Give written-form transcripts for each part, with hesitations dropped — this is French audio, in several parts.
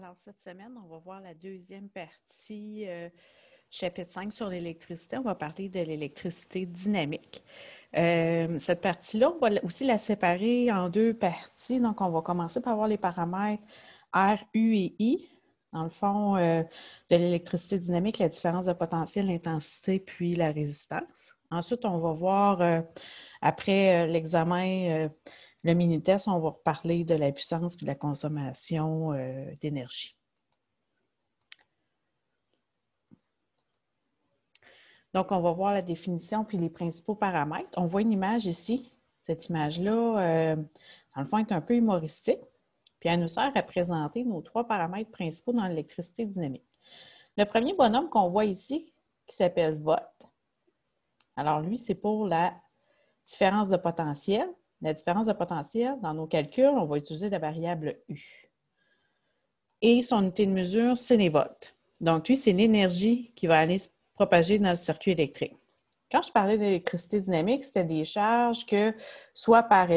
Alors, cette semaine, on va voir la deuxième partie du chapitre 5 sur l'électricité. On va parler de l'électricité dynamique. Cette partie-là, on va aussi la séparer en deux parties. Donc, on va commencer par voir les paramètres R, U et I. Dans le fond, de l'électricité dynamique, la différence de potentiel, l'intensité, puis la résistance. Ensuite, on va voir, après l'examen, le mini-test, on va reparler de la puissance et de la consommation d'énergie. Donc, on va voir la définition puis les principaux paramètres. On voit une image ici. Cette image-là, dans le fond, est un peu humoristique. Puis elle nous sert à présenter nos trois paramètres principaux dans l'électricité dynamique. Le premier bonhomme qu'on voit ici, qui s'appelle volt. Alors, lui, c'est pour la différence de potentiel. La différence de potentiel, dans nos calculs, on va utiliser la variable U. Et son unité de mesure, c'est les volts. Donc, lui, c'est l'énergie qui va aller se propager dans le circuit électrique. Quand je parlais d'électricité dynamique, c'était des charges que, soit par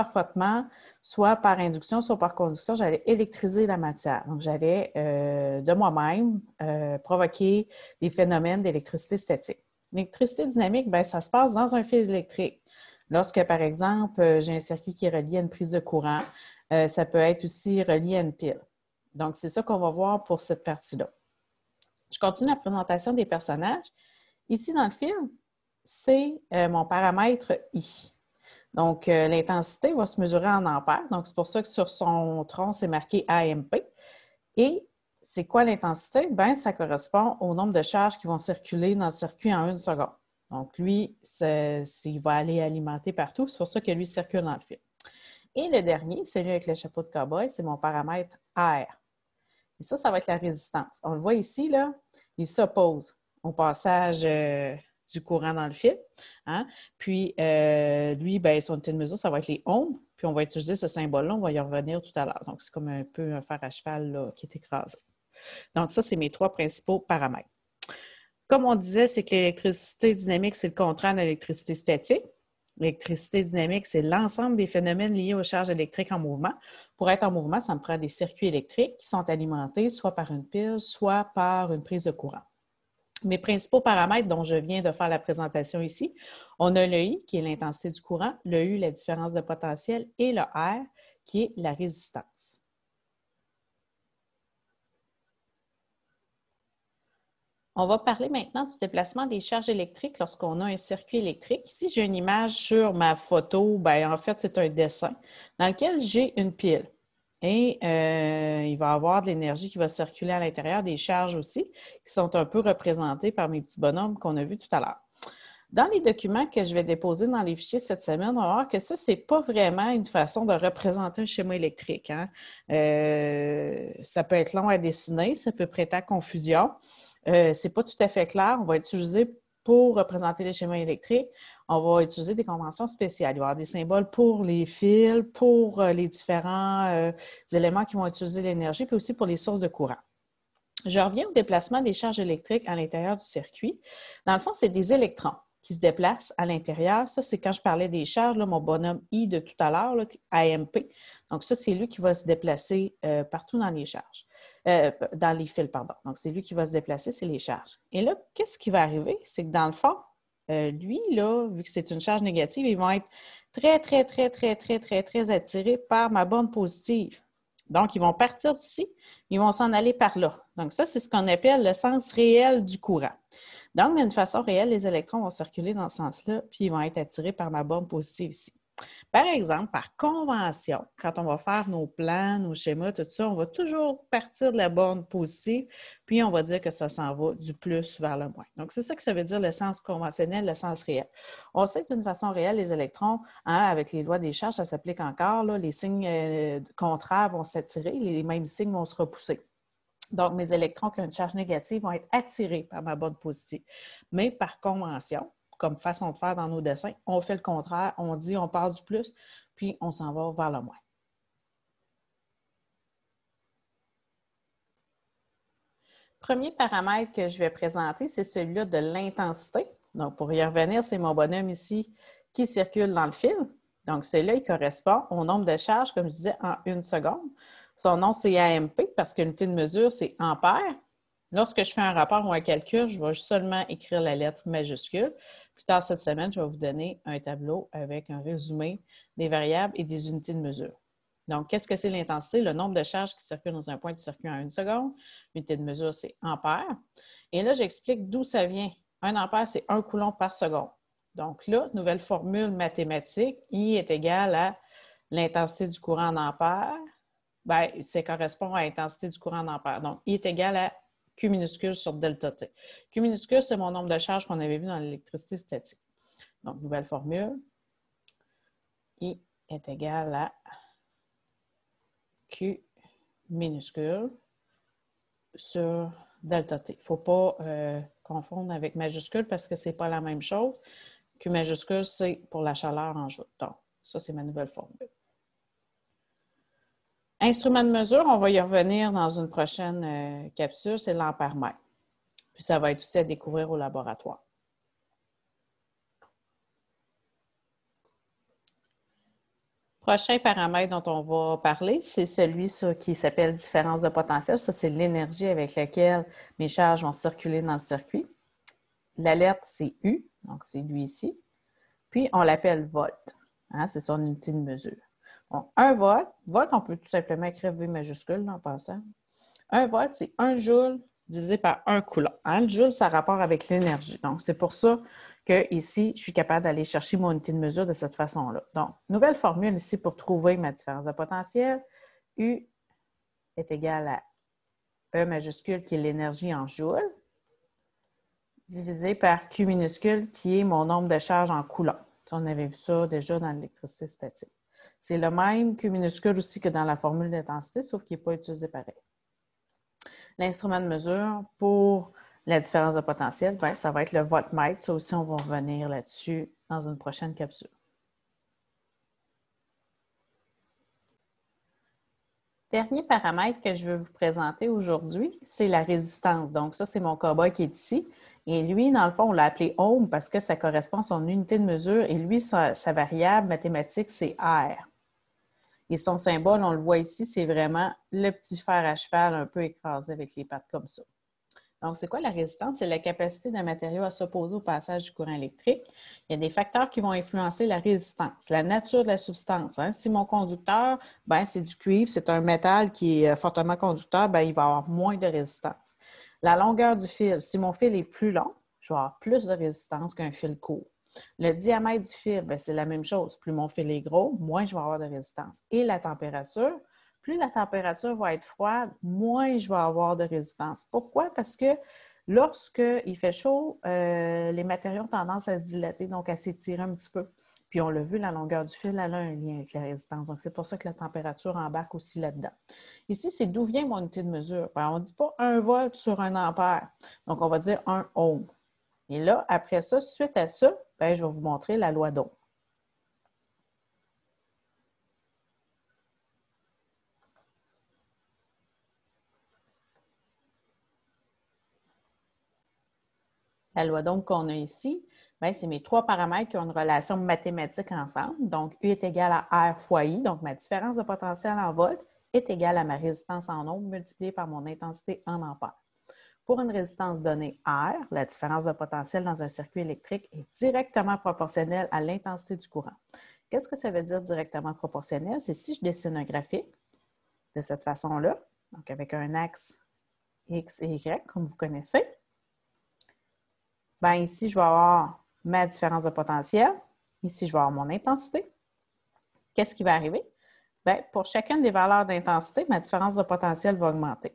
frottement, soit par induction, soit par conduction, j'allais électriser la matière. Donc, j'allais de moi-même provoquer des phénomènes d'électricité statique. L'électricité dynamique, bien, ça se passe dans un fil électrique. Lorsque, par exemple, j'ai un circuit qui est relié à une prise de courant, ça peut être aussi relié à une pile. Donc, c'est ça qu'on va voir pour cette partie-là. Je continue la présentation des personnages. Ici, dans le film, c'est mon paramètre I. Donc, l'intensité va se mesurer en ampères. Donc, c'est pour ça que sur son tronc, c'est marqué AMP. Et c'est quoi l'intensité? Bien, ça correspond au nombre de charges qui vont circuler dans le circuit en 1 seconde. Donc, lui, il va aller alimenter partout. C'est pour ça que lui circule dans le film. Et le dernier, celui avec le chapeau de cow-boy, c'est mon paramètre R. Et ça va être la résistance. On le voit ici, là, il s'oppose au passage du courant dans le fil. Hein? Puis, lui, bien, son unité de mesure, ça va être les ohms. Puis, on va utiliser ce symbole-là, on va y revenir tout à l'heure. Donc, c'est comme un peu un fer à cheval là, qui est écrasé. Donc, ça, c'est mes trois principaux paramètres. Comme on disait, c'est que l'électricité dynamique, c'est le contraire de l'électricité statique. L'électricité dynamique, c'est l'ensemble des phénomènes liés aux charges électriques en mouvement. Pour être en mouvement, ça me prend des circuits électriques qui sont alimentés soit par une pile, soit par une prise de courant. Mes principaux paramètres dont je viens de faire la présentation ici, on a le I, qui est l'intensité du courant, le U, la différence de potentiel, et le R, qui est la résistance. On va parler maintenant du déplacement des charges électriques lorsqu'on a un circuit électrique. Ici, j'ai une image sur ma photo. Bien, en fait, c'est un dessin dans lequel j'ai une pile. Et il va y avoir de l'énergie qui va circuler à l'intérieur, des charges aussi, qui sont un peu représentées par mes petits bonhommes qu'on a vus tout à l'heure. Dans les documents que je vais déposer dans les fichiers cette semaine, on va voir que ça, ce n'est pas vraiment une façon de représenter un schéma électrique. Hein? Ça peut être long à dessiner, ça peut prêter à confusion. Ce n'est pas tout à fait clair. On va utiliser pour représenter les schémas électriques, on va utiliser des conventions spéciales. Il va y avoir des symboles pour les fils, pour les différents éléments qui vont utiliser l'énergie, puis aussi pour les sources de courant. Je reviens au déplacement des charges électriques à l'intérieur du circuit. Dans le fond, c'est des électrons qui se déplacent à l'intérieur. Ça, c'est quand je parlais des charges, là, mon bonhomme I de tout à l'heure, AMP. Donc, ça, c'est lui qui va se déplacer partout dans les charges. Dans les fils, pardon. Donc, c'est lui qui va se déplacer, c'est les charges. Et là, qu'est-ce qui va arriver? C'est que dans le fond, lui, là, vu que c'est une charge négative, ils vont être très attirés par ma borne positive. Donc, ils vont partir d'ici, ils vont s'en aller par là. Donc, ça, c'est ce qu'on appelle le sens réel du courant. Donc, d'une façon réelle, les électrons vont circuler dans ce sens-là, puis ils vont être attirés par ma borne positive ici. Par exemple, par convention, quand on va faire nos plans, nos schémas, tout ça, on va toujours partir de la borne positive, puis on va dire que ça s'en va du plus vers le moins. Donc, c'est ça que ça veut dire le sens conventionnel, le sens réel. On sait que d'une façon réelle, les électrons, hein, avec les lois des charges, ça s'applique encore, là, les signes contraires vont s'attirer, les mêmes signes vont se repousser. Donc, mes électrons qui ont une charge négative vont être attirés par ma borne positive. Mais par convention, comme façon de faire dans nos dessins, on fait le contraire, on dit on part du plus, puis on s'en va vers le moins. Premier paramètre que je vais présenter, c'est celui-là de l'intensité. Donc, pour y revenir, c'est mon bonhomme ici qui circule dans le fil. Donc, celui-là, il correspond au nombre de charges, comme je disais, en 1 seconde. Son nom, c'est AMP parce que l'unité de mesure, c'est ampère. Lorsque je fais un rapport ou un calcul, je vais seulement écrire la lettre majuscule. Plus tard cette semaine, je vais vous donner un tableau avec un résumé des variables et des unités de mesure. Donc, qu'est-ce que c'est l'intensité? Le nombre de charges qui circulent dans un point de circuit en 1 seconde. L'unité de mesure, c'est ampère. Et là, j'explique d'où ça vient. 1 ampère, c'est 1 coulomb par seconde. Donc là, nouvelle formule mathématique, I est égal à l'intensité du courant en ampères. Bien, ça correspond à l'intensité du courant en ampères. Donc, I est égal à Q minuscule sur delta T. Q minuscule, c'est mon nombre de charges qu'on avait vu dans l'électricité statique. Donc, nouvelle formule. I est égal à Q minuscule sur delta T. Il ne faut pas confondre avec majuscule parce que ce n'est pas la même chose. Q majuscule, c'est pour la chaleur en joule. Donc, ça, c'est ma nouvelle formule. Instrument de mesure, on va y revenir dans une prochaine capsule, c'est l'ampère-mètre. Puis ça va être aussi à découvrir au laboratoire. Prochain paramètre dont on va parler, c'est celui qui s'appelle différence de potentiel. Ça, c'est l'énergie avec laquelle mes charges vont circuler dans le circuit. La lettre, c'est U, donc c'est lui ici. Puis, on l'appelle volt. Hein, c'est son unité de mesure. Donc, 1 volt, on peut tout simplement écrire V majuscule en passant. 1 volt, c'est 1 joule divisé par 1 coulomb. Hein, le joule, ça a rapport avec l'énergie. Donc, c'est pour ça que ici, je suis capable d'aller chercher mon unité de mesure de cette façon-là. Donc, nouvelle formule ici pour trouver ma différence de potentiel. U est égal à E majuscule qui est l'énergie en joules, divisé par Q minuscule qui est mon nombre de charges en coulomb. On avait vu ça déjà dans l'électricité statique. C'est le même Q minuscule aussi que dans la formule d'intensité, sauf qu'il n'est pas utilisé pareil. L'instrument de mesure pour la différence de potentiel, bien, ça va être le voltmètre. Ça aussi, on va revenir là-dessus dans une prochaine capsule. Dernier paramètre que je veux vous présenter aujourd'hui, c'est la résistance. Donc, ça, c'est mon cobaye qui est ici. Et lui, dans le fond, on l'a appelé ohm parce que ça correspond à son unité de mesure. Et lui, sa variable mathématique, c'est R. Et son symbole, on le voit ici, c'est vraiment le petit fer à cheval un peu écrasé avec les pattes comme ça. Donc, c'est quoi la résistance? C'est la capacité d'un matériau à s'opposer au passage du courant électrique. Il y a des facteurs qui vont influencer la résistance, la nature de la substance. Hein? Si mon conducteur, ben, c'est du cuivre, c'est un métal qui est fortement conducteur, ben, il va avoir moins de résistance. La longueur du fil, si mon fil est plus long, je vais avoir plus de résistance qu'un fil court. Le diamètre du fil, ben, c'est la même chose. Plus mon fil est gros, moins je vais avoir de résistance. Et la température, plus la température va être froide, moins je vais avoir de résistance. Pourquoi? Parce que lorsqu'il fait chaud, les matériaux ont tendance à se dilater, donc à s'étirer un petit peu. Puis on l'a vu, la longueur du fil, elle a un lien avec la résistance. Donc, c'est pour ça que la température embarque aussi là-dedans. Ici, c'est d'où vient mon unité de mesure. Ben, on ne dit pas 1 volt sur 1 ampère. Donc, on va dire 1 ohm. Et là, après ça, suite à ça, ben, je vais vous montrer la loi d'Ohm. La loi d'Ohm qu'on a ici, c'est mes 3 paramètres qui ont une relation mathématique ensemble. Donc, U est égal à R fois I, donc ma différence de potentiel en volts est égale à ma résistance en ohm multipliée par mon intensité en ampères. Pour une résistance donnée R, la différence de potentiel dans un circuit électrique est directement proportionnelle à l'intensité du courant. Qu'est-ce que ça veut dire directement proportionnel? C'est si je dessine un graphique de cette façon-là, donc avec un axe X et Y, comme vous connaissez, bien ici, je vais avoir ma différence de potentiel. Ici, je vais avoir mon intensité. Qu'est-ce qui va arriver? Bien, pour chacune des valeurs d'intensité, ma différence de potentiel va augmenter.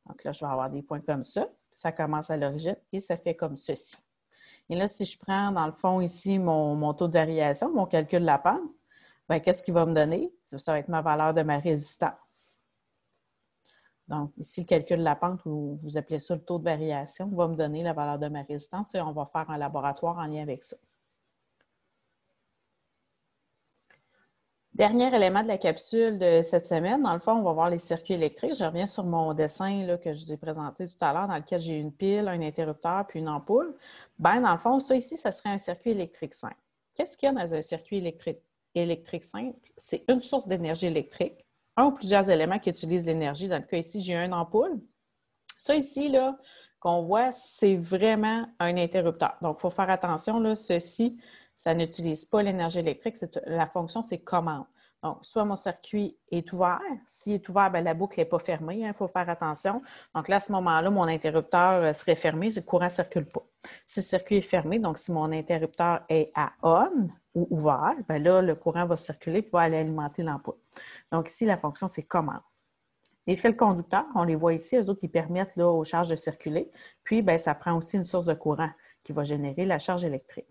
Donc là, je vais avoir des points comme ça. Ça commence à l'origine et ça fait comme ceci. Et là, si je prends, dans le fond, ici, mon taux de variation, mon calcul de la pente, bien, qu'est-ce qu'il va me donner? Ça va être ma valeur de ma résistance. Donc, ici, le calcul de la pente, ou vous appelez ça le taux de variation, va me donner la valeur de ma résistance et on va faire un laboratoire en lien avec ça. Dernier élément de la capsule de cette semaine, dans le fond, on va voir les circuits électriques. Je reviens sur mon dessin là, que je vous ai présenté tout à l'heure, dans lequel j'ai une pile, un interrupteur puis une ampoule. Bien, dans le fond, ça ici, ça serait un circuit électrique simple. Qu'est-ce qu'il y a dans un circuit électrique simple? C'est une source d'énergie électrique, un ou plusieurs éléments qui utilisent l'énergie. Dans le cas ici, j'ai une ampoule. Ça ici, là, qu'on voit, c'est vraiment un interrupteur. Donc, il faut faire attention, là, ceci, ça n'utilise pas l'énergie électrique. La fonction, c'est commande. Donc, soit mon circuit est ouvert. S'il est ouvert, bien, la boucle n'est pas fermée. Il faut faire attention. Donc là, à ce moment-là, mon interrupteur serait fermé. Le courant ne circule pas. Si le circuit est fermé, donc si mon interrupteur est à on ou ouvert, bien là, le courant va circuler et va aller alimenter l'ampoule. Donc ici, la fonction, c'est commande. Les fils conducteurs, on les voit ici, eux autres, ils permettent là, aux charges de circuler. Puis, bien, ça prend aussi une source de courant qui va générer la charge électrique.